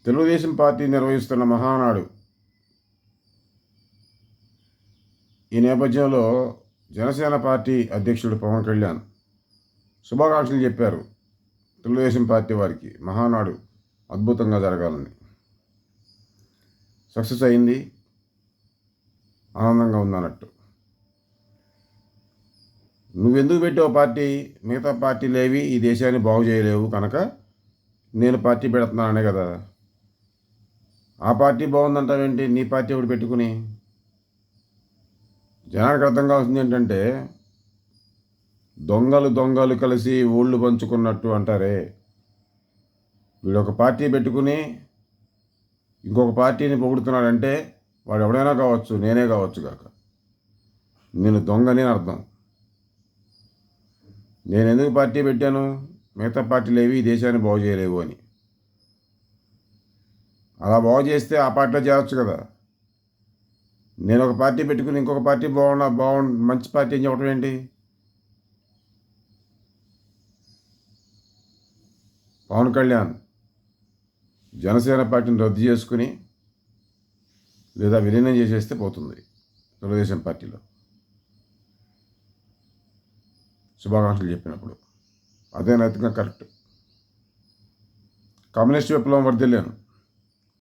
Telugu Desam party నిర్వహిస్తున్న మహానాడు. ఈ నేపథ్యంలో జనసేన పార్టీ అధ్యక్షుడు పవన్ కళ్యాణ్ శుభాకాంక్షలు చెప్పారు తెలుగుదేశం పార్టీ వారికి. మహానాడు అద్భుతంగా జరగాలని. సక్సెస్ అయింది, ఆనందంగా ఉందన్నట్టు. నువ్వెందుకు పెట్టావు పార్టీ? మిగతా పార్టీలు ఏవి ఈ దేశాన్ని బాగు చేయలేవు కనుక నేను పార్టీ పెడుతున్నానే కదా. ఆ పార్టీ బాగుందంటావేంటి? నీ పార్టీ ఒకటి పెట్టుకుని. జనానికి అర్థం కావాల్సింది ఏంటంటే, దొంగలు కలిసి ఊళ్ళు పంచుకున్నట్టు అంటారే. వీడు ఒక పార్టీ పెట్టుకుని ఇంకొక పార్టీని పొగుడుతున్నాడంటే వాడు ఎవడైనా కావచ్చు, నేనే కావచ్చు కాక. నేను దొంగని అర్థం. నేను ఎందుకు పార్టీ పెట్టాను? మిగతా పార్టీలు ఏవి ఈ దేశాన్ని బాగు చేయలేవు అని. అలా బాగు చేస్తే ఆ పార్టీలో చేరొచ్చు కదా. నేను ఒక పార్టీ పెట్టుకుని ఇంకొక పార్టీ మంచి పార్టీ అని చెప్పడం ఏంటి? పవన్ కళ్యాణ్ జనసేన పార్టీని రద్దు చేసుకుని లేదా విలీనం చేసేస్తే పోతుంది తెలుగుదేశం పార్టీలో. శుభాకాంక్షలు చెప్పినప్పుడు అదే నైతికంగా కరెక్ట్. కమ్యూనిస్ట్ విప్లవం వర్ధిల్లాను.